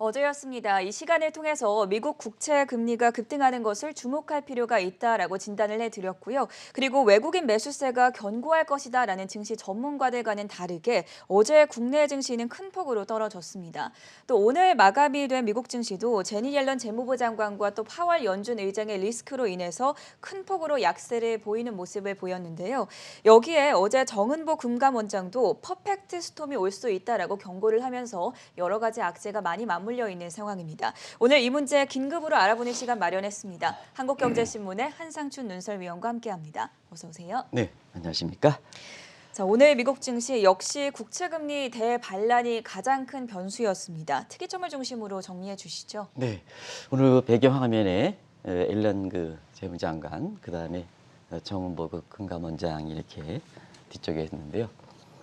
어제였습니다. 이 시간을 통해서 미국 국채 금리가 급등하는 것을 주목할 필요가 있다라고 진단을 해드렸고요. 그리고 외국인 매수세가 견고할 것이다라는 증시 전문가들과는 다르게 어제 국내 증시는 큰 폭으로 떨어졌습니다. 또 오늘 마감이 된 미국 증시도 제니 옐런 재무부 장관과 또 파월 연준 의장의 리스크로 인해서 큰 폭으로 약세를 보이는 모습을 보였는데요. 여기에 어제 정은보 금감원장도 퍼펙트 스톰이 올 수 있다라고 경고를 하면서 여러 가지 악재가 많이 맞물려 있는 상황입니다. 오늘 이 문제 긴급으로 알아보는 시간 마련했습니다. 한국경제신문의 한상춘 눈설위원과 함께합니다. 어서 오세요. 네, 안녕하십니까? 자, 오늘 미국 증시 역시 국채금리 대반란이 가장 큰 변수였습니다. 특이점을 중심으로 정리해 주시죠. 네, 오늘 배경화면에 앨런 재무장관, 그다음에 정은보 금감원장 이렇게 뒤쪽에 있는데요.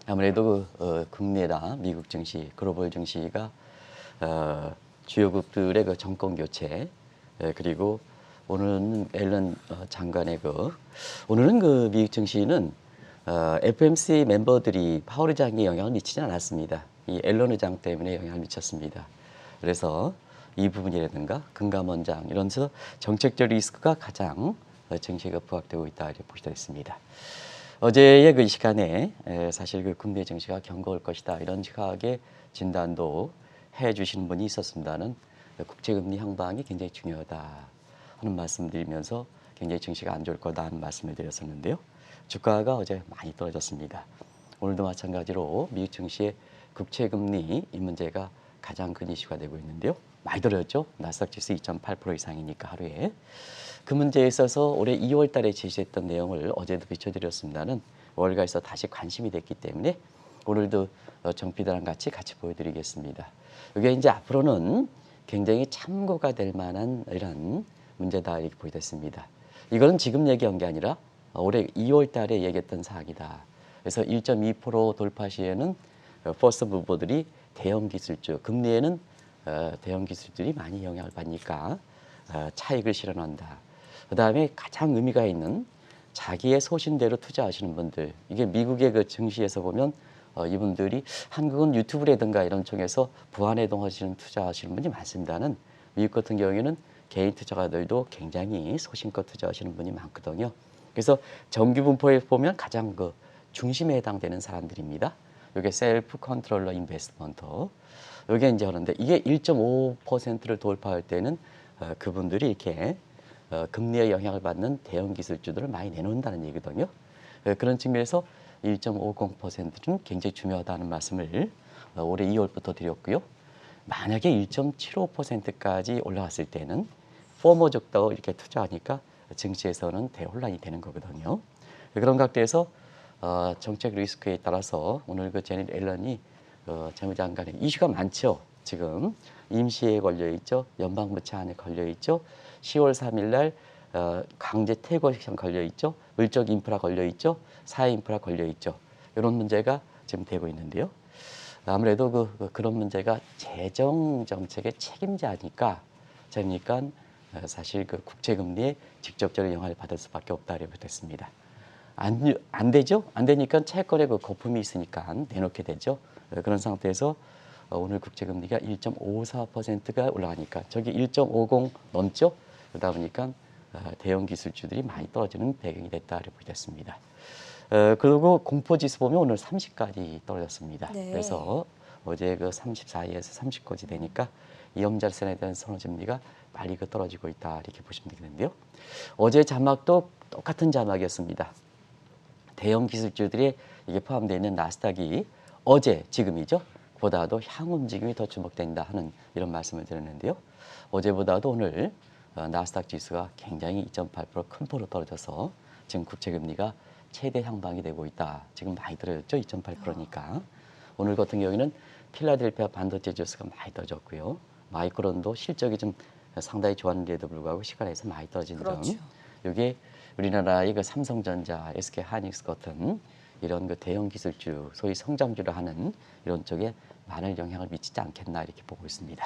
아무래도 국내나 미국 증시, 글로벌 증시가 주요국들의 정권 교체, 그리고 오늘은 앨런 장관의 오늘은 미국 증시는 FOMC 멤버들이 파월 의장에 영향을 미치지 않았습니다. 이 앨런 의장 때문에 영향을 미쳤습니다. 그래서 이 부분이라든가 금감원장 이런 데서 정책적 리스크가 가장 증시가 부각되고 있다 이렇게 보시다 있습니다. 어제의 이 시간에 사실 국내 증시가 견고할 것이다 이런 시각의 진단도 해주시는 분이 있었습니다는 국채금리 향방이 굉장히 중요하다 하는 말씀드리면서 굉장히 증시가 안 좋을 거다 하는 말씀을 드렸었는데요. 주가가 어제 많이 떨어졌습니다. 오늘도 마찬가지로 미국 증시의 국채금리 이 문제가 가장 큰 이슈가 되고 있는데요. 많이 떨어졌죠. 나스닥 지수 2.8% 이상이니까 하루에. 그 문제에 있어서 올해 2월 달에 제시했던 내용을 어제도 비춰드렸습니다는 월가에서 다시 관심이 됐기 때문에 오늘도 정피들랑 같이 보여드리겠습니다. 이게 이제 앞으로는 굉장히 참고가 될 만한 이런 문제다 이렇게 보여졌습니다. 이거는 지금 얘기한 게 아니라 올해 2월 달에 얘기했던 사항이다. 그래서 1.2% 돌파 시에는 퍼스트 무버들이 대형 기술주, 금리에는 대형 기술들이 많이 영향을 받으니까 차익을 실현한다. 그다음에 가장 의미가 있는 자기의 소신대로 투자하시는 분들, 이게 미국의 증시에서 보면 이분들이 한국은 유튜브라든가 이런 쪽에서 부안해동하시는 투자하시는 분이 많습니다는 미국 같은 경우에는 개인 투자가들도 굉장히 소신껏 투자하시는 분이 많거든요. 그래서 정규 분포에 보면 가장 중심에 해당되는 사람들입니다. 이게 셀프 컨트롤러 인베스트먼트. 이게 이제 하는데 이게 1.5%를 돌파할 때는 그분들이 이렇게 금리의 영향을 받는 대형 기술주들을 많이 내놓는다는 얘기거든요. 그런 측면에서 1.50%는 굉장히 중요하다는 말씀을 올해 2월부터 드렸고요. 만약에 1.75%까지 올라갔을 때는 포머족도 이렇게 투자하니까 증시에서는 대혼란이 되는 거거든요. 그런 각도에서 정책 리스크에 따라서 오늘 제니 앨런이 재무장관의 이슈가 많죠. 지금 임시에 걸려 있죠. 연방부 차안에 걸려 있죠. 10월 3일 날 강제 퇴거 시장 걸려 있죠. 물적 인프라 걸려 있죠. 사회 인프라 걸려 있죠. 이런 문제가 지금 되고 있는데요. 아무래도 그런 문제가 재정 정책의 책임자니까 그러니까 사실 국채 금리에 직접적으로 영향을 받을 수밖에 없다 이렇게 됐습니다. 안 되죠? 안 되니까 채권에 거품이 있으니까 내놓게 되죠. 그런 상태에서 오늘 국채 금리가 1.54%가 올라가니까 저기 1.50 넘죠? 그러다 보니까 대형 기술주들이 많이 떨어지는 배경이 됐다 이렇게 보겠습니다. 그리고 공포지수 보면 오늘 30까지 떨어졌습니다. 네. 그래서 어제 34에서 30까지 되니까 위험자산에 대한 선호심리가 빨리 떨어지고 있다 이렇게 보시면 되겠는데요. 어제 자막도 똑같은 자막이었습니다. 대형 기술주들이 이게 포함되어 있는 나스닥이 어제 지금이죠. 보다도 향후 움직임이 더 주목된다 하는 이런 말씀을 드렸는데요. 어제보다도 오늘 나스닥 지수가 굉장히 2.8%큰 폭으로 떨어져서 지금 국채 금리가 최대 향방이 되고 있다. 지금 많이 떨어졌죠. 2.8%니까. 오늘 같은 경우에는 필라델피아 반도체 지수가 많이 떨어졌고요. 마이크론도 실적이 좀 상당히 좋았는데도 불구하고 시간에서 많이 떨어진 그렇죠. 점. 이게 우리나라의 삼성전자, SK 하이닉스 같은 이런 대형 기술주, 소위 성장주를 하는 이런 쪽에 많은 영향을 미치지 않겠나 이렇게 보고 있습니다.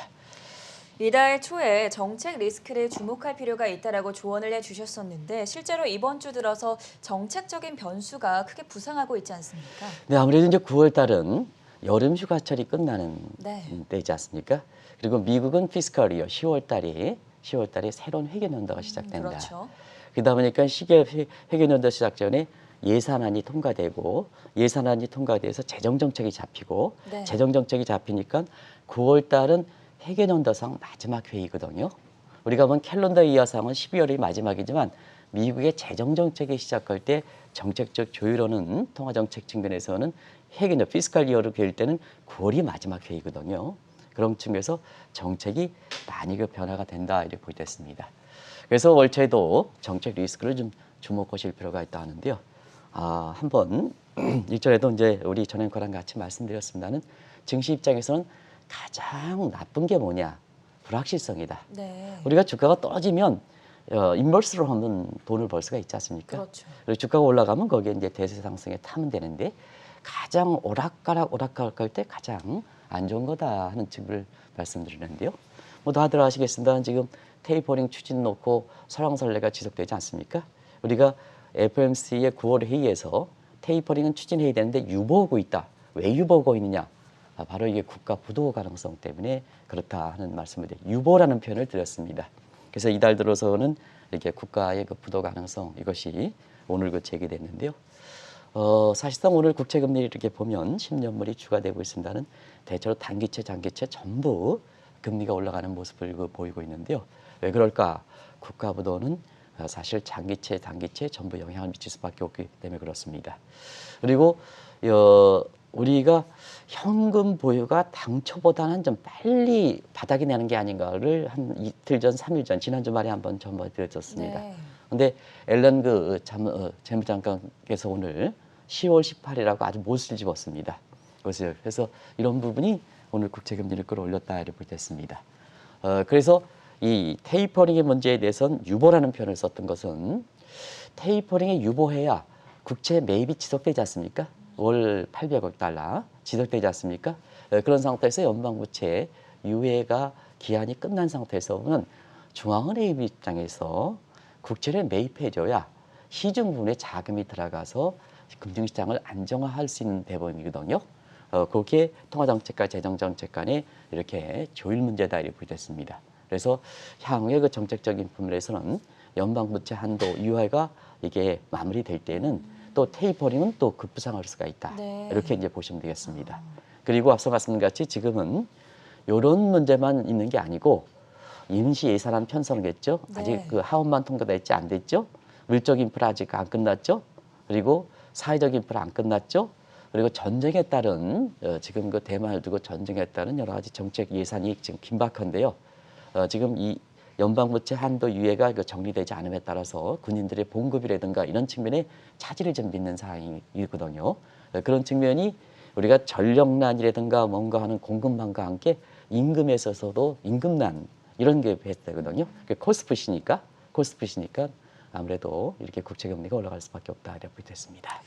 이달 초에 정책 리스크를 주목할 필요가 있다라고 조언을 해주셨었는데 실제로 이번 주 들어서 정책적인 변수가 크게 부상하고 있지 않습니까? 네, 아무래도 이제 9월 달은 여름 휴가철이 끝나는 네. 때이지 않습니까? 그리고 미국은 피스컬 이어 10월 달에 새로운 회계연도가 시작된다. 그렇죠. 그러다 보니까 회계연도 시작 전에 예산안이 통과되고 예산안이 통과돼서 재정정책이 잡히고 네. 재정정책이 잡히니까 9월 달은 회계연도상 마지막 회의거든요. 우리가 본 캘린더 이어상은 12월이 마지막이지만 미국의 재정정책이 시작할 때 정책적 조율로는 통화정책 측면에서는 회계연도 피스컬 이어를 그릴 때는 9월이 마지막 회의거든요. 그런 측면에서 정책이 많이 변화가 된다 이렇게 보겠습니다. 그래서 월초에도 정책 리스크를 좀 주목하실 필요가 있다 하는데요. 한번 일전에도 이제 우리 전 앵커랑 같이 말씀드렸습니다는 증시 입장에서는 가장 나쁜 게 뭐냐? 불확실성이다. 네. 우리가 주가가 떨어지면 인버스로 하면 돈을 벌 수가 있지 않습니까? 그렇죠. 그리고 주가가 올라가면 거기에 이제 대세 상승에 타면 되는데 가장 오락가락 할 때 가장 안 좋은 거다 하는 측을 말씀드리는데요. 뭐 다들 아시겠습니다. 지금 테이퍼링 추진 놓고 설왕설래가 지속되지 않습니까? 우리가 FOMC의 9월 회의에서 테이퍼링은 추진해야 되는데 유보하고 있다. 왜 유보하고 있느냐? 바로 이게 국가 부도 가능성 때문에 그렇다 하는 말씀을 유보라는 표현을 드렸습니다. 그래서 이달 들어서는 이렇게 국가의 그 부도 가능성 이것이 오늘 그 제기됐는데요. 사실상 오늘 국채금리 이렇게 보면 10년물이 추가되고 있습니다는 대체로 단기채, 장기채 전부 금리가 올라가는 모습을 보이고 있는데요. 왜 그럴까? 국가 부도는 사실 장기채, 단기채 전부 영향을 미칠 수밖에 없기 때문에 그렇습니다. 그리고 우리가 현금 보유가 당초보다는 좀 빨리 바닥이 나는 게 아닌가를 한 이틀 전, 3일 전, 지난 주말에 한번 전해드렸습니다. 네. 근데 앨런 재무장관께서 오늘 10월 18일이라고 아주 못을 집었습니다. 그래서 이런 부분이 오늘 국채금리를 끌어올렸다 이렇게 됐습니다. 그래서 이 테이퍼링의 문제에 대해서는 유보라는 표현을 썼던 것은 테이퍼링에 유보해야 국채 매입이 지속되지 않습니까? 월 800억 달러 지속되지 않습니까? 그런 상태에서 연방부채 유예가 기한이 끝난 상태에서 보면 중앙은행 입장에서 국채를 매입해줘야 시중 부분에 자금이 들어가서 금융시장을 안정화할 수 있는 대목이거든요. 그렇게 통화정책과 재정정책 간에 이렇게 조율 문제다 이렇게 됐습니다. 그래서 향후의 그 정책적인 부분에서는 연방부채 한도 유예가 이게 마무리될 때는 또 테이퍼링은 또 급부상할 수가 있다. 네. 이렇게 이제 보시면 되겠습니다. 그리고 앞서 말씀드린 지금은 이런 문제만 있는 게 아니고 임시 예산안 편성이겠죠. 네. 아직 그 하원만 통과됐지 안 됐죠. 물적 인프라 아직 안 끝났죠. 그리고 사회적 인프라 안 끝났죠. 그리고 전쟁에 따른 지금 그 대만을 두고 전쟁에 따른 여러 가지 정책 예산이 지금 긴박한데요. 지금 이 연방부채 한도 유예가 정리되지 않음에 따라서 군인들의 봉급이라든가 이런 측면에 차질을 좀 빚는 상황이거든요. 그런 측면이 우리가 전력난이라든가 뭔가 하는 공급난과 함께 임금에 있어서도 임금난 이런 게 배제되거든요. 코스트푸시니까 아무래도 이렇게 국채금리가 올라갈 수밖에 없다 이렇게 됐습니다.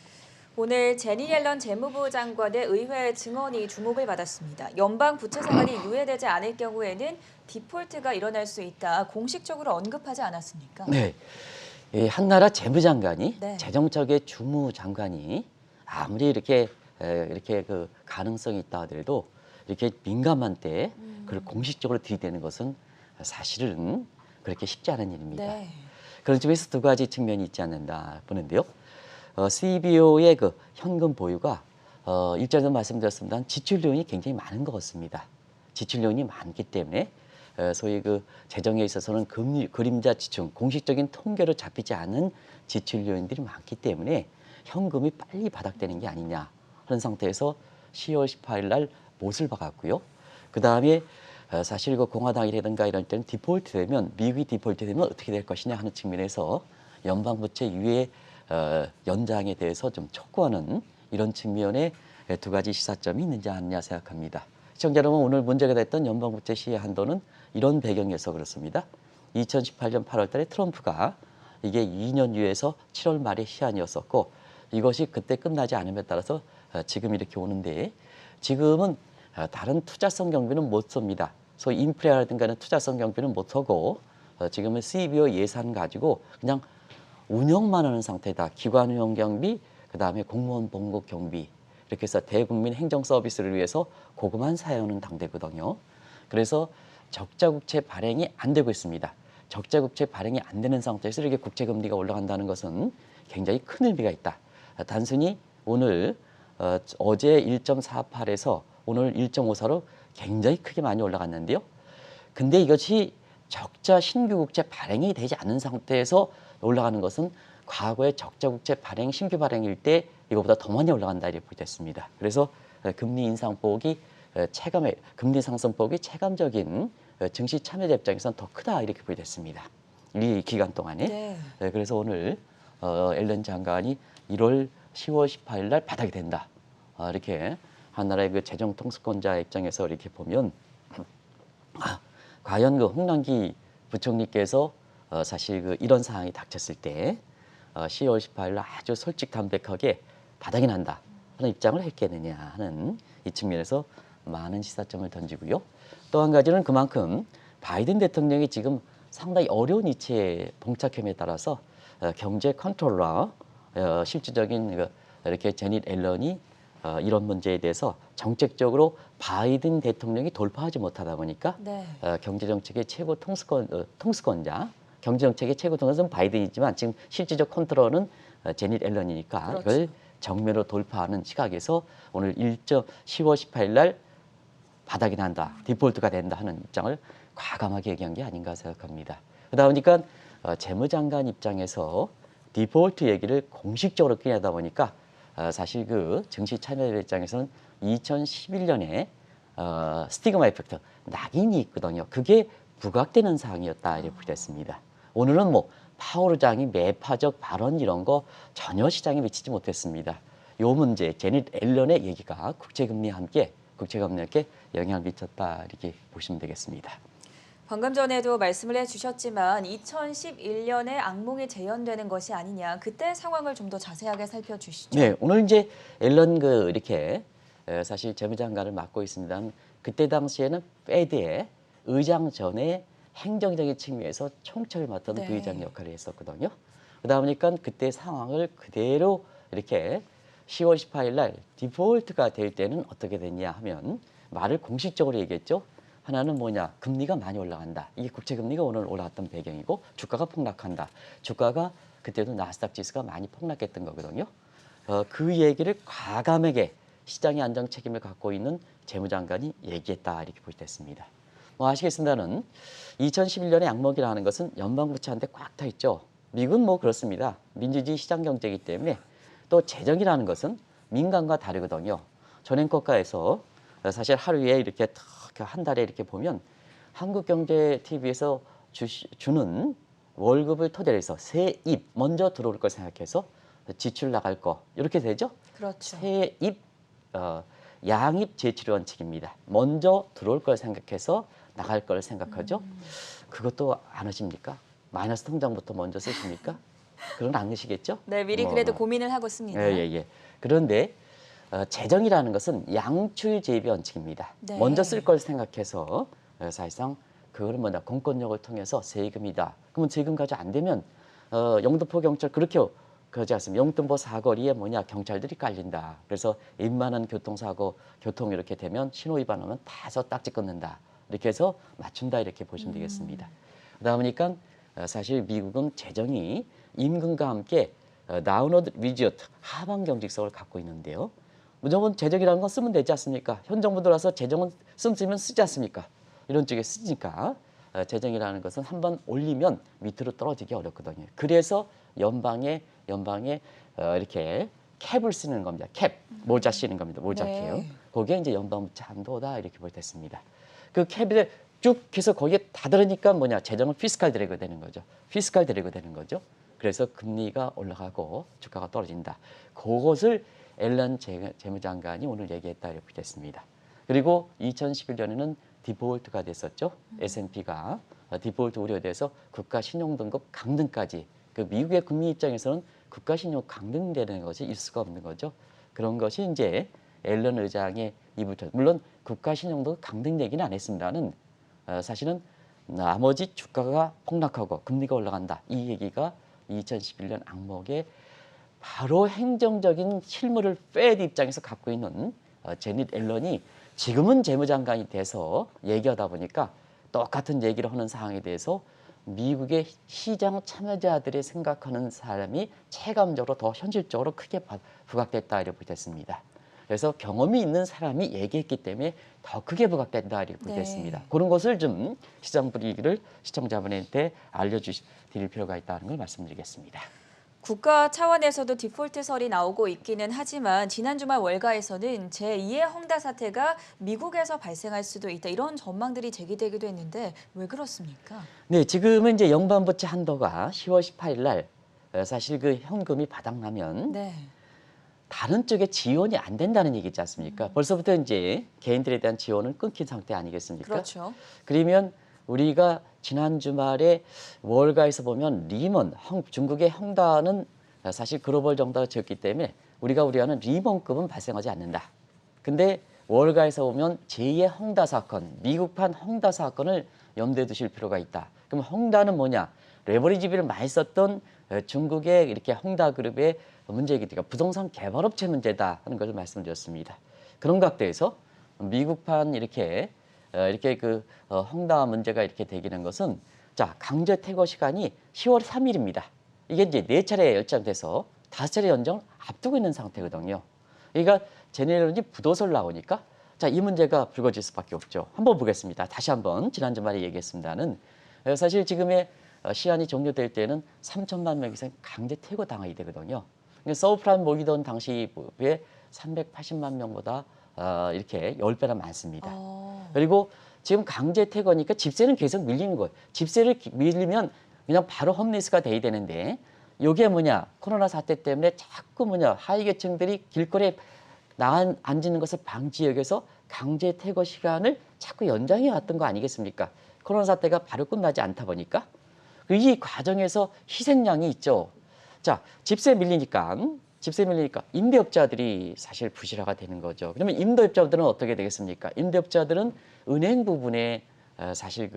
오늘 제니 옐런 재무부 장관의 의회 증언이 주목을 받았습니다. 연방 부채 상환이 유예되지 않을 경우에는 디폴트가 일어날 수 있다. 공식적으로 언급하지 않았습니까? 네, 한 나라 재무장관이 네. 재정적의 주무장관이 아무리 이렇게 그 가능성이 있다 하더라도 이렇게 민감한 때 그걸 공식적으로 들이대는 것은 사실은 그렇게 쉽지 않은 일입니다. 네. 그런 점에서 두 가지 측면이 있지 않는다 보는데요. CBO의 그 현금 보유가 일전에도 말씀드렸습니다. 지출료이 굉장히 많은 것 같습니다. 지출료이 많기 때문에 소위 그 재정에 있어서는 그림자 지출, 공식적인 통계로 잡히지 않은 지출 요인들이 많기 때문에 현금이 빨리 바닥되는 게 아니냐 하는 상태에서 10월 18일 날 못을 박았고요. 그 다음에 사실 그 공화당이라든가 이럴 때는 디폴트 되면 미국이 디폴트 되면 어떻게 될 것이냐 하는 측면에서 연방부채 유예 연장에 대해서 좀 촉구하는 이런 측면의 두 가지 시사점이 있는지 않느냐 생각합니다. 시청자 여러분, 오늘 문제가 됐던 연방부채 시행 한도는 이런 배경에서 그렇습니다. 2018년 8월 달에 트럼프가 이게 2년 유예에서 7월 말에 시한이었었고 이것이 그때 끝나지 않음에 따라서 지금 이렇게 오는데 지금은 다른 투자성 경비는 못 씁니다. 소위 인프레라든가 투자성 경비는 못 서고 지금은 CBO 예산 가지고 그냥 운영만 하는 상태다. 기관 운영 경비, 그다음에 공무원 봉급 경비, 이렇게 해서 대국민 행정 서비스를 위해서 고구만 사용하는 당대거든요. 그래서 적자 국채 발행이 안 되고 있습니다. 적자 국채 발행이 안 되는 상태에서 이렇게 국채 금리가 올라간다는 것은 굉장히 큰 의미가 있다. 단순히 오늘 어제 1.48에서 오늘 1.54로 굉장히 크게 많이 올라갔는데요. 근데 이것이 적자 신규 국채 발행이 되지 않은 상태에서 올라가는 것은 과거에 적자 국채 발행, 신규 발행일 때 이거보다 더 많이 올라간다 이렇게 보됐습니다. 그래서 금리 인상폭이 금리 상승폭이 체감적인 증시 참여자 입장에서는 더 크다 이렇게 보됐습니다. 이 기간 동안에. 네. 그래서 오늘 앨런 장관이 10월 18일 날 바닥이 된다. 이렇게 한나라의 그 재정 통수권자 입장에서 이렇게 보면 과연 그 홍남기 부총리께서 사실 그 이런 상황이 닥쳤을 때 10월 18일 날 아주 솔직 담백하게 바닥이 난다 하는 입장을 했겠느냐 하는 이 측면에서 많은 시사점을 던지고요. 또 한 가지는 그만큼 바이든 대통령이 지금 상당히 어려운 위치에 봉착함에 따라서 경제 컨트롤러 실질적인 이렇게 제닛 앨런이 이런 문제에 대해서 정책적으로 바이든 대통령이 돌파하지 못하다 보니까 네. 경제정책의 최고 통수권자, 경제정책의 최고 통수권자는 바이든이지만 지금 실질적 컨트롤은 제닛 앨런이니까 그렇죠. 이걸 정면으로 돌파하는 시각에서 오늘 10월 18일 날 바닥이 난다, 디폴트가 된다 하는 입장을 과감하게 얘기한 게 아닌가 생각합니다. 그러다 보니까 재무장관 입장에서 디폴트 얘기를 공식적으로 꺼내다 보니까 사실 그 증시 참여자 입장에서는 2011년에 스티그마 이펙트, 낙인이 있거든요. 그게 부각되는 사항이었다 이렇게 보겠습니다. 오늘은 뭐 파월 의장이 매파적 발언 이런 거 전혀 시장에 미치지 못했습니다. 요 문제, 제닛 앨런의 얘기가 국채금리와 함께 영향을 미쳤다 이렇게 보시면 되겠습니다. 방금 전에도 말씀을 해주셨지만 2011년에 악몽이 재현되는 것이 아니냐. 그때 상황을 좀 더 자세하게 살펴주시죠. 네, 오늘 이제 앨런 이렇게 사실 재무장관을 맡고 있습니다. 그때 당시에는 페드의 의장 전에 행정적인 측면에서 총책을 맡던 네. 부의장 역할을 했었거든요. 그러다 보니까 그때 상황을 그대로 이렇게 10월 18일 날 디폴트가 될 때는 어떻게 됐냐 하면 말을 공식적으로 얘기했죠. 하나는 뭐냐, 금리가 많이 올라간다. 이게 국채금리가 오늘 올라갔던 배경이고 주가가 폭락한다. 주가가 그때도 나스닥 지수가 많이 폭락했던 거거든요. 그 얘기를 과감하게 시장의 안정 책임을 갖고 있는 재무장관이 얘기했다 이렇게 보겠습니다. 뭐 아시겠습니다는 2011년에 악몽이라는 것은 연방부채한테 꽉 타 있죠. 미국은 뭐 그렇습니다. 민주주의 시장 경제이기 때문에 또 재정이라는 것은 민간과 다르거든요. 전행국가에서 사실 하루에 이렇게 한 달에 이렇게 보면 한국경제TV에서 주는 월급을 토대로 해서 세입 먼저 들어올 걸 생각해서 지출 나갈 거 이렇게 되죠. 그렇죠. 세입 양입 제출 원칙입니다. 먼저 들어올 걸 생각해서 나갈 걸 생각하죠. 그것도 안 하십니까? 마이너스 통장부터 먼저 쓰십니까? 그건 안 하시겠죠? 네, 미리 그래도 고민을 하고 있습니다. 예. 그런데 재정이라는 것은 양출 재비 원칙입니다. 네. 먼저 쓸 걸 생각해서 사실상 그거는 뭐냐, 공권력을 통해서 세금이다. 그러면 세금 가져 안 되면 영등포 경찰 그렇게 그러지 않습니까? 영등포 사거리에 뭐냐, 경찰들이 깔린다. 그래서 웬만한 교통사고, 교통 이렇게 되면 신호 위반하면 다서 딱지 끊는다. 이렇게 해서 맞춘다 이렇게 보시면 되겠습니다. 그러다 보니까 사실 미국은 재정이 임금과 함께 다운워드 리지어트, 하방 경직성을 갖고 있는데요. 무조건 재정이라는 건 쓰면 되지 않습니까? 현 정부 들어서 재정은 쓰면 쓰지 않습니까? 이런 쪽에 쓰니까 재정이라는 것은 한번 올리면 밑으로 떨어지기 어렵거든요. 그래서 연방에 이렇게 캡을 쓰는 겁니다. 캡, 모자 쓰는 겁니다. 모자 캡. 네. 거기에 이제 연방부채 한도다 이렇게 볼 때 있습니다. 그 캡에 쭉 해서 거기에 다 들으니까 뭐냐, 재정은 피스칼 드래그 되는 거죠. 피스칼 드래그 되는 거죠. 그래서 금리가 올라가고 주가가 떨어진다. 그것을 앨런 재무장관이 오늘 얘기했다 이렇게 됐습니다. 그리고 2011년에는 디폴트가 됐었죠. S&P가 디폴트 우려돼서 국가 신용 등급 강등까지. 그 미국의 금리 입장에서는 국가 신용 강등되는 것이 있을 수가 없는 거죠. 그런 것이 이제 앨런 의장의 입부터, 물론 국가 신용 등급 강등 얘기는 안 했습니다는 사실은 나머지 주가가 폭락하고 금리가 올라간다. 이 얘기가 2011년 악몽의 바로 행정적인 실무를 페드 입장에서 갖고 있는 제닛 앨런이 지금은 재무장관이 돼서 얘기하다 보니까 똑같은 얘기를 하는 상황에 대해서 미국의 시장 참여자들이 생각하는 사람이 체감적으로 더 현실적으로 크게 부각됐다 이렇게 보겠습니다. 그래서 경험이 있는 사람이 얘기했기 때문에 더 크게 부각된다 이렇게 보겠습니다. 그런 것을 좀 시장 분위기를 시청자분한테 알려드릴 필요가 있다는 걸 말씀드리겠습니다. 국가 차원에서도 디폴트설이 나오고 있기는 하지만 지난 주말 월가에서는 제2의 헝다 사태가 미국에서 발생할 수도 있다 이런 전망들이 제기되기도 했는데 왜 그렇습니까? 네, 지금은 이제 연방부채 한도가 10월 18일 날 사실 그 현금이 바닥나면 네. 다른 쪽에 지원이 안 된다는 얘기지 않습니까? 벌써부터 이제 개인들에 대한 지원은 끊긴 상태 아니겠습니까? 그렇죠. 그러면 우리가 지난 주말에 월가에서 보면 리먼, 중국의 헝다는 사실 글로벌 정도가 적기 때문에 우리가 우려하는 리먼급은 발생하지 않는다. 근데 월가에서 보면 제2의 헝다 사건, 미국판 헝다 사건을 염두에 두실 필요가 있다. 그럼 헝다는 뭐냐? 레버리지비를 많이 썼던 중국의 이렇게 헝다 그룹의 문제이기가 부동산 개발업체 문제다 하는 것을 말씀드렸습니다. 그런 각도에서 미국판 이렇게 그 헝다 문제가 이렇게 되기는 것은 자 강제 퇴거 시간이 10월 3일입니다. 이게 이제 4차례 연장돼서 5차례 연장을 앞두고 있는 상태거든요. 그러니까 제네럴이 부도설 나오니까 자 이 문제가 불거질 수밖에 없죠. 한번 보겠습니다. 다시 한번 지난 주말에 얘기했습니다는 사실 지금의 시한이 종료될 때는 3천만 명 이상 강제 퇴거 당하게 되거든요. 서브프라임 모기던 당시에 380만 명보다 이렇게 10배나 많습니다. 그리고 지금 강제 퇴거니까 집세는 계속 밀리는 거예요. 집세를 밀리면 그냥 바로 홈리스가 돼야 되는데 이게 뭐냐 코로나 사태 때문에 자꾸 뭐냐 하위 계층들이 길거리에 앉는 것을 방지 여기서 강제 퇴거 시간을 자꾸 연장해 왔던 거 아니겠습니까? 코로나 사태가 바로 끝나지 않다 보니까 이 과정에서 희생양이 있죠. 자, 집세 밀리니까 임대업자들이 사실 부실화가 되는 거죠. 그러면 임대업자들은 어떻게 되겠습니까? 임대업자들은 은행 부분에 사실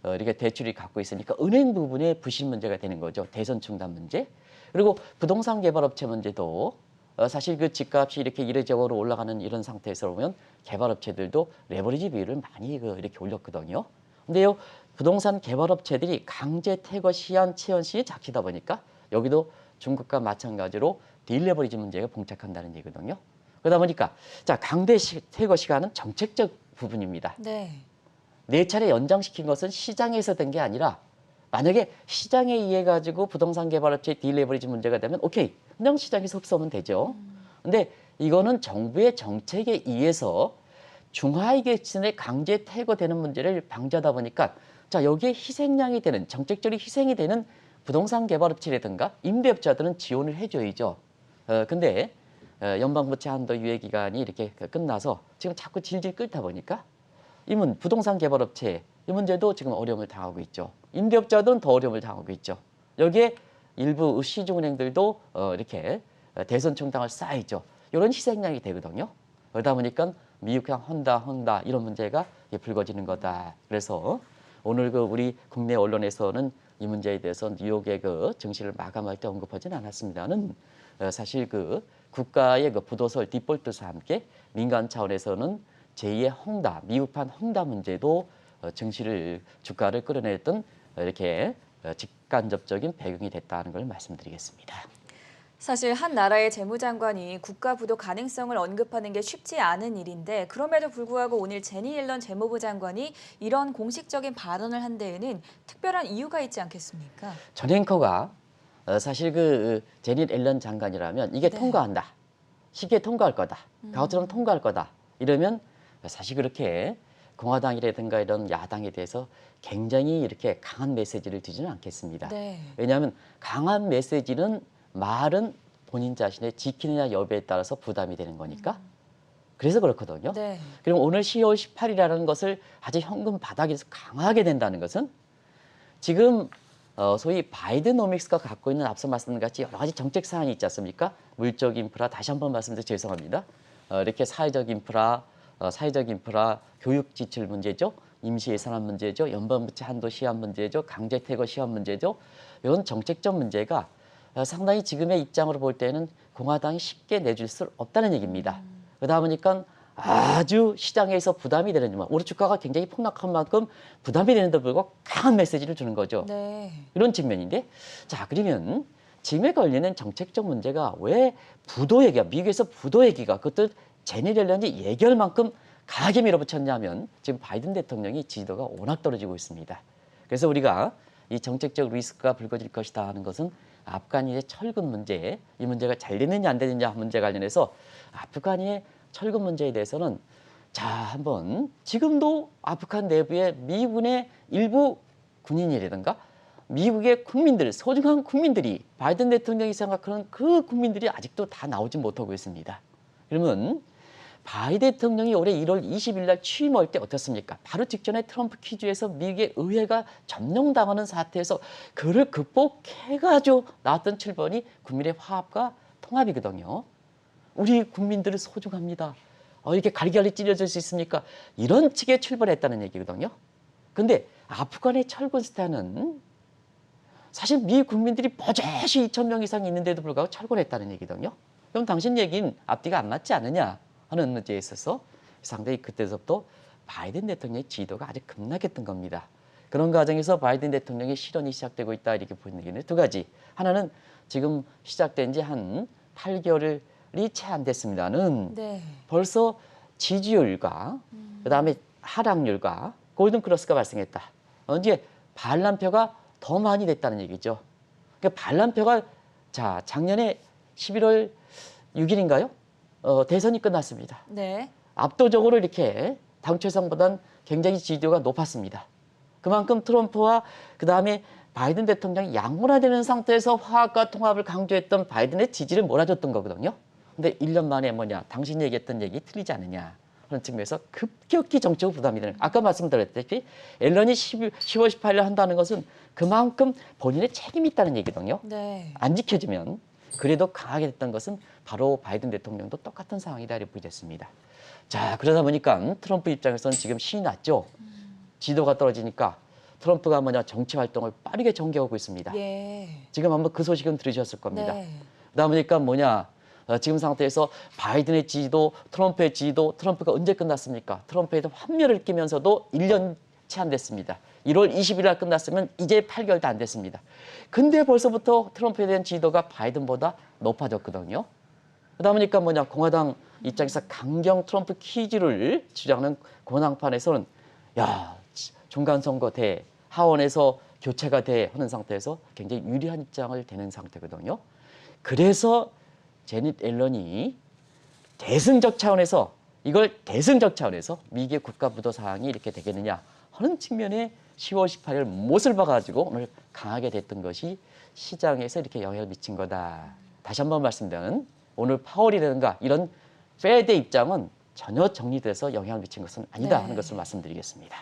이렇게 대출이 갖고 있으니까 은행 부분에 부실 문제가 되는 거죠. 대선 충당 문제. 그리고 부동산 개발업체 문제도 사실 그 집값이 이렇게 이례적으로 올라가는 이런 상태에서 보면 개발업체들도 레버리지 비율을 많이 이렇게 올렸거든요. 근데요, 부동산 개발업체들이 강제 퇴거 시한 체현 시에 잡히다 보니까 여기도 중국과 마찬가지로 딜레버리지 문제가 봉착한다는 얘기거든요. 그러다 보니까 자 강제 퇴거 시간은 정책적 부분입니다. 네. 4차례 연장시킨 것은 시장에서 된 게 아니라 만약에 시장에 의해 가지고 부동산 개발업체 딜레버리지 문제가 되면 오케이 그냥 시장에서 흡수하면 되죠. 근데 이거는 정부의 정책에 의해서 중하위 계층의 강제 퇴거되는 문제를 방지하다 보니까 자 여기에 희생양이 되는 정책적으로 희생이 되는 부동산 개발업체라든가 임대업자들은 지원을 해줘야죠. 근데 연방부채 한도 유예 기간이 이렇게 끝나서 지금 자꾸 질질 끓다 보니까 부동산 개발업체 이 문제도 지금 어려움을 당하고 있죠. 임대업자들은 더 어려움을 당하고 있죠. 여기에 일부 시중은행들도 이렇게 대선 충당을 쌓이죠. 이런 희생양이 되거든요. 그러다 보니까 미국형 헝다 이런 문제가 불거지는 거다. 그래서 오늘 우리 국내 언론에서는 이 문제에 대해서 뉴욕의 증시를 마감할 때 언급하지는 않았습니다는 사실 국가의 부도설 디폴트와 함께 민간 차원에서는 제2의 헝다, 미국판 헝다 문제도 주가를 끌어냈던 이렇게 직간접적인 배경이 됐다는 걸 말씀드리겠습니다. 사실 한 나라의 재무장관이 국가 부도 가능성을 언급하는 게 쉽지 않은 일인데 그럼에도 불구하고 오늘 제니 옐런 재무부 장관이 이런 공식적인 발언을 한 데에는 특별한 이유가 있지 않겠습니까? 전 앵커가 사실 제닛 앨런 장관이라면 이게 네. 통과한다. 쉽게 통과할 거다. 가오처럼 통과할 거다. 이러면 사실 그렇게 공화당이라든가 이런 야당에 대해서 굉장히 이렇게 강한 메시지를 드지는 않겠습니다. 네. 왜냐하면 강한 메시지는 말은 본인 자신의 지키느냐 여부에 따라서 부담이 되는 거니까. 그래서 그렇거든요. 네. 그럼 오늘 10월 18일이라는 것을 아주 현금 바닥에서 강하게 된다는 것은 지금 소위 바이드노믹스가 갖고 있는 앞서 말씀드린 같이 여러 가지 정책 사안이 있지 않습니까? 물적 인프라, 다시 한번 말씀드려 죄송합니다. 이렇게 사회적 인프라, 교육 지출 문제죠. 임시 예산안 문제죠. 연방부채 한도 시한 문제죠. 강제 퇴거 시한 문제죠. 이런 정책적 문제가 상당히 지금의 입장으로 볼 때는 공화당이 쉽게 내줄 수 없다는 얘기입니다. 그러다 보니까 아주 시장에서 부담이 되는지만 올해 주가가 굉장히 폭락한 만큼 부담이 되는데 불구하고 강한 메시지를 주는 거죠. 네. 이런 측면인데, 자 그러면 지금에 걸리는 정책적 문제가 왜 부도 얘기가, 미국에서 부도 얘기가 그것도 제니 옐런이 얘기할 만큼 강하게 밀어붙였냐면 지금 바이든 대통령이 지지도가 워낙 떨어지고 있습니다. 그래서 우리가 이 정책적 리스크가 불거질 것이다 하는 것은 아프간의 철군 문제, 이 문제가 잘 되느냐 안 되느냐 문제 관련해서 아프간의 철군 문제에 대해서는 자 한번 지금도 아프간 내부에 미군의 일부 군인이라든가 미국의 국민들, 소중한 국민들이 바이든 대통령이 생각하는 그 국민들이 아직도 다 나오지 못하고 있습니다. 그러면 바이든 대통령이 올해 1월 20일 날 취임할 때 어떻습니까? 바로 직전에 트럼프 퀴즈에서 미국의 의회가 점령당하는 사태에서 그를 극복해가지고 나왔던 7번이 국민의 화합과 통합이거든요. 우리 국민들을 소중합니다. 이렇게 갈기갈기 찢어질 수 있습니까? 이런 측에 출발했다는 얘기거든요. 근데 아프간의 철군 스타는 사실 미 국민들이 버젓이 2,000명 이상 있는데도 불구하고 철군했다는 얘기거든요. 그럼 당신 얘기는 앞뒤가 안 맞지 않느냐 하는 문제에 있어서 상당히 그때서부터 바이든 대통령의 지도가 아주 급락했던 겁니다. 그런 과정에서 바이든 대통령의 실언이 시작되고 있다 이렇게 보는 얘기는 두 가지. 하나는 지금 시작된 지 한 8개월이 채 안 됐습니다는 네. 벌써 지지율과 그다음에 하락률과 골든 크로스가 발생했다. 이제 반란표가 더 많이 됐다는 얘기죠. 그러니까 반란표가 자 작년에 11월 6일인가요? 대선이 끝났습니다. 네. 압도적으로 이렇게 당초 예상보다는 굉장히 지지도가 높았습니다. 그만큼 트럼프와 그다음에 바이든 대통령이 양분화되는 상태에서 화합과 통합을 강조했던 바이든의 지지를 몰아줬던 거거든요. 근데 1년 만에 뭐냐, 당신이 얘기했던 얘기 틀리지 않느냐 하는 측면에서 급격히 정치적 부담이 되는, 아까 말씀드렸다시피 앨런이 10월 18일 한다는 것은 그만큼 본인의 책임이 있다는 얘기거든요. 네. 안 지켜지면. 그래도 강하게 됐던 것은 바로 바이든 대통령도 똑같은 상황이다 이렇게 보겠습니다. 자, 그러다 보니까 트럼프 입장에서는 지금 신이 났죠. 지도가 떨어지니까 트럼프가 뭐냐, 정치 활동을 빠르게 전개하고 있습니다. 예. 지금 한번 그 소식은 들으셨을 겁니다. 네. 그러다 보니까 뭐냐, 지금 상태에서 바이든의 지지도, 트럼프의 지지도, 트럼프가 언제 끝났습니까? 트럼프에 대한 환멸을 끼면서도 1년 채 안 됐습니다. 1월 20일 날 끝났으면 이제 8개월도 안 됐습니다. 근데 벌써부터 트럼프에 대한 지지도가 바이든보다 높아졌거든요. 그러다 보니까 뭐냐, 공화당 입장에서 강경 트럼프 퀴즈를 주장하는 공화당판에서는 야, 중간선거 돼, 하원에서 교체가 돼 하는 상태에서 굉장히 유리한 입장을 대는 상태거든요. 그래서 제닛 앨런이 대승적 차원에서 이걸 대승적 차원에서 미국의 국가 부도 사항이 이렇게 되겠느냐 하는 측면에 10월 18일 못을 봐가지고 오늘 강하게 됐던 것이 시장에서 이렇게 영향을 미친 거다. 다시 한번 말씀드리면 오늘 파월이라든가 이런 페드의 입장은 전혀 정리돼서 영향을 미친 것은 아니다 네. 하는 것을 말씀드리겠습니다.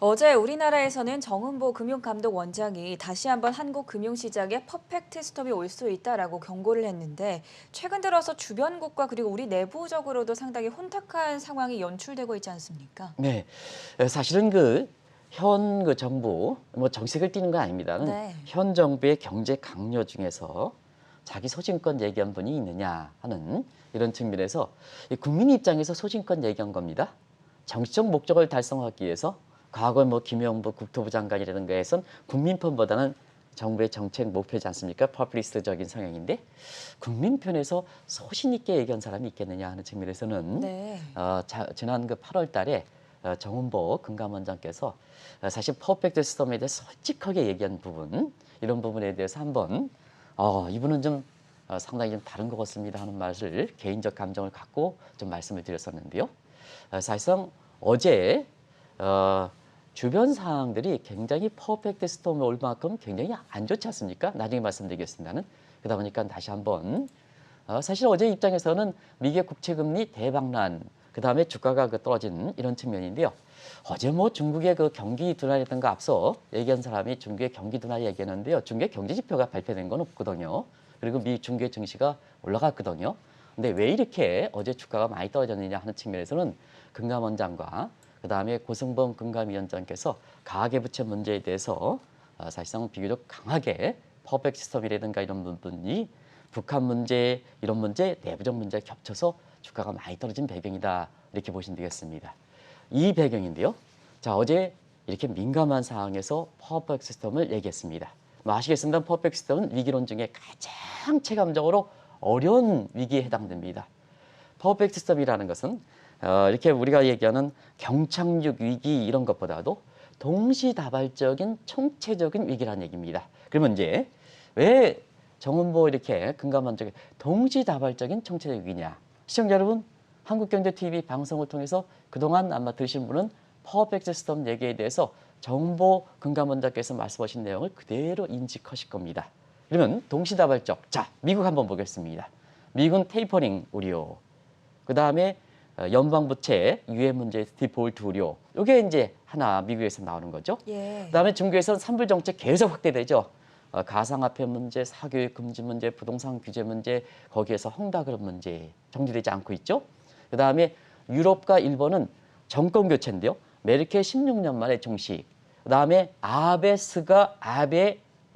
어제 우리나라에서는 정은보 금융감독원장이 다시 한번 한국 금융시장에 퍼펙트 스톱이 올 수 있다라고 경고를 했는데 최근 들어서 주변국과 그리고 우리 내부적으로도 상당히 혼탁한 상황이 연출되고 있지 않습니까? 네, 사실은 현 정부 뭐 정색을 띠는 건 아닙니다는 네. 현 정부의 경제 강요 중에서 자기 소신껏 얘기한 분이 있느냐 하는 이런 측면에서 국민 입장에서 소신껏 얘기한 겁니다. 정치적 목적을 달성하기 위해서 과거 뭐 김영부 국토부 장관이라든가 해선 국민편보다는 정부의 정책 목표지 않습니까? 퍼플리스트적인 성향인데 국민 편에서 소신 있게 얘기한 사람이 있겠느냐 하는 측면에서는 네. 지난 8월 달에 정은보 금감원장께서 사실 퍼펙트 스톰에 대해 솔직하게 얘기한 부분, 이런 부분에 대해서 한번 이분은 좀 상당히 좀 다른 것 같습니다 하는 말을 개인적 감정을 갖고 좀 말씀을 드렸었는데요. 사실상 어제 주변 상황들이 굉장히 퍼펙트 스톰에 올 만큼 굉장히 안 좋지 않습니까? 나중에 말씀드리겠습니다는. 그러다 보니까 다시 한번 사실 어제 입장에서는 미국의 국채금리 대박난, 그다음에 주가가 떨어진 이런 측면인데요. 어제 뭐 중국의 경기 둔화라든가 앞서 얘기한 사람이 중국의 경기 둔화 얘기했는데요. 중국의 경제 지표가 발표된 건 없거든요. 그리고 중국의 증시가 올라갔거든요. 근데 왜 이렇게 어제 주가가 많이 떨어졌느냐 하는 측면에서는 금감원장과 그다음에 고승범 금감위원장께서 가계부채 문제에 대해서 사실상 비교적 강하게 퍼펙트 시스템이라든가 이런 부분이 북한 문제, 이런 문제, 내부적 문제가 겹쳐서 주가가 많이 떨어진 배경이다. 이렇게 보시면 되겠습니다. 이 배경인데요. 자, 어제 이렇게 민감한 상황에서 퍼펙트 시스템을 얘기했습니다. 뭐 아시겠습니다. 퍼펙트 시스템은 위기론 중에 가장 체감적으로 어려운 위기에 해당됩니다. 퍼펙트 시스템이라는 것은 이렇게 우리가 얘기하는 경착륙 위기 이런 것보다도 동시다발적인 총체적인 위기라는 얘기입니다. 그러면 이제 왜 정은보 이렇게 금감원적인 동시다발적인 총체적 위기냐? 시청자 여러분, 한국경제TV 방송을 통해서 그동안 아마 들으신 분은 퍼펙트 시스템 얘기에 대해서 정은보 금감원장께서 말씀하신 내용을 그대로 인식하실 겁니다. 그러면 동시다발적, 자, 미국 한번 보겠습니다. 미국은 테이퍼링 우려, 그 다음에 연방부채 유예 문제 디폴트 우려, 이게 이제 하나 미국에서 나오는 거죠. 예. 그다음에 중국에서는 산불 정책 계속 확대되죠. 가상화폐 문제, 사교육 금지 문제, 부동산 규제 문제, 거기에서 헝다그런 문제 정리되지 않고 있죠. 그다음에 유럽과 일본은 정권 교체인데요. 메르켈 16년 만에 종식. 그다음에 아베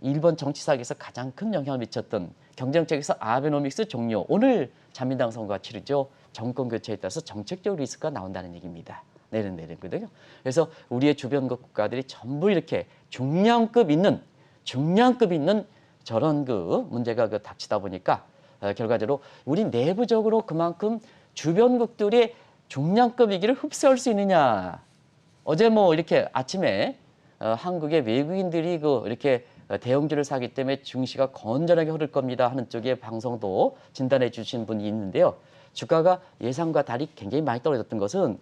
일본 정치사에서 가장 큰 영향을 미쳤던 경제정책에서 아베노믹스 종료. 오늘 자민당 선거가 치르죠. 정권 교체에 따라서 정책적 리스크가 나온다는 얘기입니다. 내년거든요. 그래서 우리의 주변국 국가들이 전부 이렇게 중량급 있는 저런 그 문제가 닥치다 보니까 결과적으로 우리 내부적으로 그만큼 주변국들의 중량급 위기를 흡수할 수 있느냐. 어제 뭐 이렇게 아침에 한국의 외국인들이 이렇게 대형주를 사기 때문에 증시가 건전하게 흐를 겁니다 하는 쪽의 방송도 진단해 주신 분이 있는데요. 주가가 예상과 달리 굉장히 많이 떨어졌던 것은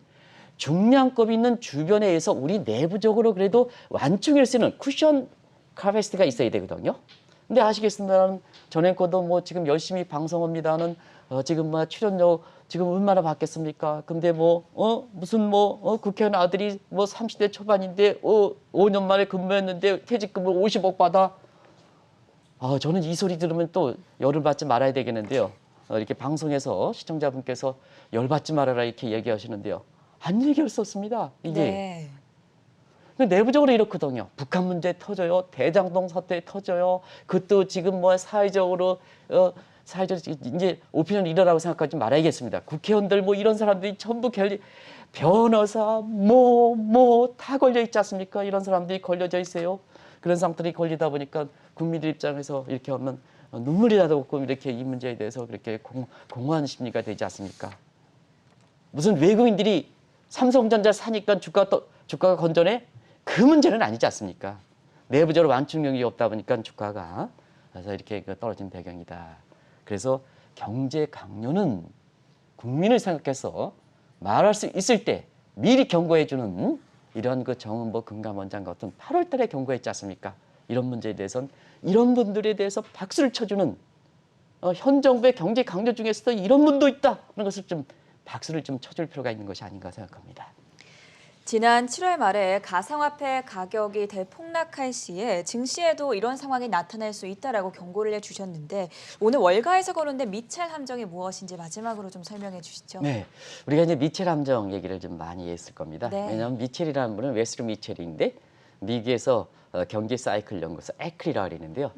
중량급 있는 주변에 의해서 우리 내부적으로 그래도 완충할 수 있는 쿠션 카베스트가 있어야 되거든요. 근데 아시겠습니다만 전앵커도 뭐 지금 열심히 방송합니다는 지금 뭐 출연료 지금 얼마나 받겠습니까? 근데 무슨 국회의원 아들이 30대 초반인데 5년 만에 근무했는데 퇴직금을 50억 받아. 저는 이 소리 들으면 또 열을 받지 말아야 되겠는데요. 이렇게 방송에서 시청자분께서 열 받지 말아라 이렇게 얘기하시는데요. 안 얘기할 수 없습니다. 이게. 네. 내부적으로 이렇거든요. 북한 문제 터져요. 대장동 사태 터져요. 그것도 지금 사회적으로 이제 오피니언 리더라고 생각하지 말아야겠습니다. 국회의원들 이런 사람들이 전부 변호사 다 걸려 있지 않습니까? 이런 사람들이 걸려져 있어요. 그런 사람들이 걸리다 보니까 국민들 입장에서 이렇게 하면 눈물이 나도 없고 이렇게 이 문제에 대해서 그렇게 공허한 심리가 되지 않습니까? 무슨 외국인들이 삼성전자 사니까 주가가 건전해? 그 문제는 아니지 않습니까? 내부적으로 완충력이 없다 보니까 주가가 그래서 이렇게 떨어진 배경이다. 그래서 경제 강요는 국민을 생각해서 말할 수 있을 때 미리 경고해주는 이런 정은보 금감원장 같은 8월 달에 경고했지 않습니까? 이런 문제에 대해서는 이런 분들에 대해서 박수를 쳐주는 현 정부의 경제 강요 중에서도 이런 분도 있다. 그런 것을 박수를 쳐줄 필요가 있는 것이 아닌가 생각합니다. 지난 7월 말에 가상화폐 가격이 대폭락할 시에 증시에도 이런 상황이 나타날 수 있다라고 경고를 해주셨는데 오늘 월가에서 거론된 미첼 함정이 무엇인지 마지막으로 좀 설명해 주시죠. 네, 우리가 이제 미첼 함정 얘기를 좀 많이 했을 겁니다. 네. 왜냐하면 미첼이라는 분은 웨스트 미첼인데 미국에서 경제 사이클 연구소 에크리라고 그러는데요.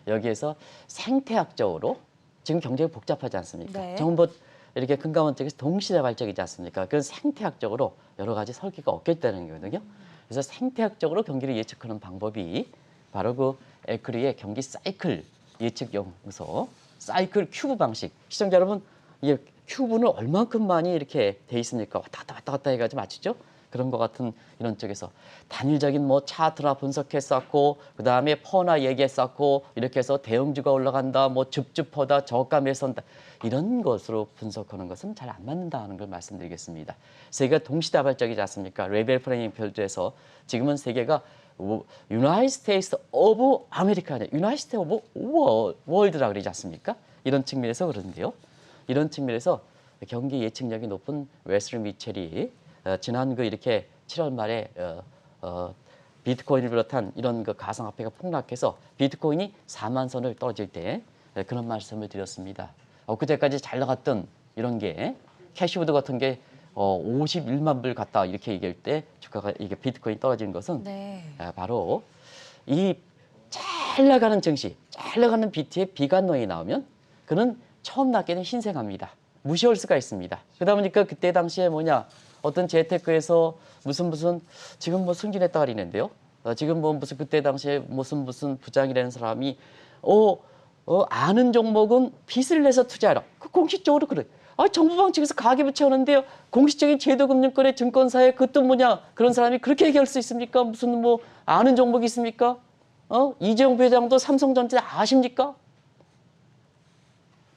여기에서 생태학적으로 지금 경제가 복잡하지 않습니까? 네. 정부 이렇게 금감원 쪽에서 동시다발적이지 않습니까? 그건 생태학적으로 여러 가지 설계가 없겠다는 거거든요. 그래서 생태학적으로 경기를 예측하는 방법이 바로 에크리의 경기 사이클 예측 연구소 사이클 큐브 방식. 시청자 여러분, 이 큐브는 얼만큼 많이 이렇게 돼 있습니까? 왔다 갔다 해가지고 맞추죠? 그런 것 같은 이런 쪽에서 단일적인 차트나 분석했었고 그 다음에 퍼나 얘기했었고 이렇게 해서 대형주가 올라간다, 줍줍하다, 저가 매선다 이런 것으로 분석하는 것은 잘 안 맞는다는 걸 말씀드리겠습니다. 세계가 동시다발적이지 않습니까? 레벨 프레임 별도에서 지금은 세계가 유나이티드 스테이트 오브 아메리카 아니라 유나이티드 스테이트 오브 월드라고 그러지 않습니까? 이런 측면에서 그런데요. 이런 측면에서 경기 예측력이 높은 웨스트 미첼이 지난 이렇게 7월 말에 비트코인을 비롯한 이런 가상화폐가 폭락해서 비트코인이 4만 선을 떨어질 때 그런 말씀을 드렸습니다. 그때까지 잘 나갔던 이런 게 캐시우드 같은 게 51만 불 갔다 이렇게 얘기할 때 주가가 이게 비트코인 떨어지는 것은 네. 바로 이 잘 나가는 증시, 잘 나가는 BT의 비관론이 나오면 그는 처음 낳게는 신생아입니다. 무시할 수가 있습니다. 그러다 보니까 그때 당시에 뭐냐 어떤 재테크에서 무슨 지금 뭐 승진했다 그러는데요. 지금 뭐 무슨 그때 당시에 무슨 부장이라는 사람이 아는 종목은 빚을 내서 투자하라. 그 공식적으로 그래. 정부 방침에서 가계부채 하는데요. 공식적인 제도금융권의 증권사에 그것도 뭐냐 그런 사람이 그렇게 얘기할 수 있습니까? 무슨 뭐 아는 종목이 있습니까? 이재용 부회장도 삼성전자 아십니까?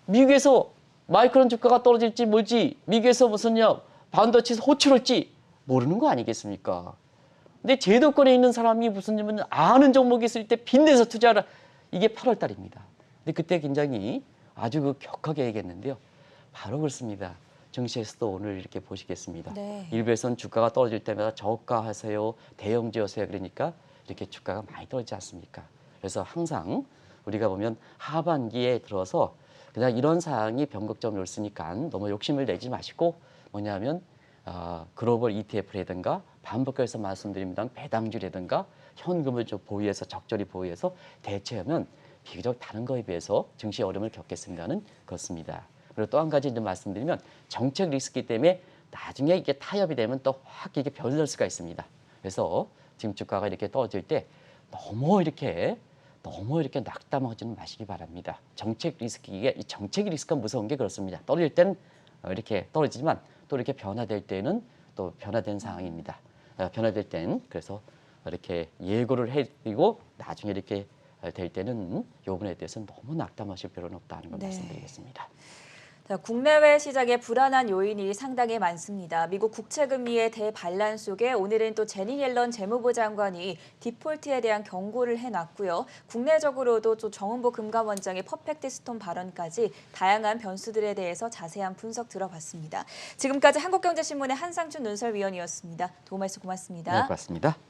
미국에서 마이크론 주가가 떨어질지 뭘지 미국에서 무슨요 반도체에서 호출할지 모르는 거 아니겠습니까? 근데 제도권에 있는 사람이 무슨 아는 종목이 있을 때 빚내서 투자하라. 이게 8월 달입니다. 근데 그때 굉장히 아주 격하게 얘기했는데요. 바로 그렇습니다. 증시에서도 오늘 이렇게 보시겠습니다. 네. 일부에서는 주가가 떨어질 때마다 저가하세요, 대형주하세요 그러니까 이렇게 주가가 많이 떨어지지 않습니까? 그래서 항상 우리가 보면 하반기에 들어서 그냥 이런 사항이 변곡점이 올으니까 너무 욕심을 내지 마시고 뭐냐면 글로벌 ETF라든가 반복해서 말씀드립니다. 배당주라든가 현금을 좀 보유해서 적절히 보유해서 대체하면 비교적 다른 거에 비해서 증시 어려움을 겪겠습니다는 그렇습니다. 그리고 또 한 가지 좀 말씀드리면 정책 리스크이기 때문에 나중에 이게 타협이 되면 또 확 이게 변할 수가 있습니다. 그래서 지금 주가가 이렇게 떨어질 때 너무 이렇게 낙담하지는 마시기 바랍니다. 정책 리스크가 무서운 게 그렇습니다. 떨어질 때는 이렇게 떨어지지만 또 이렇게 변화될 때는 또 변화된 상황입니다. 변화될 때는 그래서 이렇게 예고를 해드리고 나중에 이렇게 될 때는 이 부분에 대해서는 너무 낙담하실 필요는 없다는 걸 네. 말씀드리겠습니다. 자, 국내외 시장에 불안한 요인이 상당히 많습니다. 미국 국채금리의 대반란 속에 오늘은 또 제니 옐런 재무부 장관이 디폴트에 대한 경고를 해놨고요. 국내적으로도 또 정은보 금감원장의 퍼펙트 스톰 발언까지 다양한 변수들에 대해서 자세한 분석 들어봤습니다. 지금까지 한국경제신문의 한상준 논설위원이었습니다. 도움 말씀 고맙습니다. 네, 고맙습니다.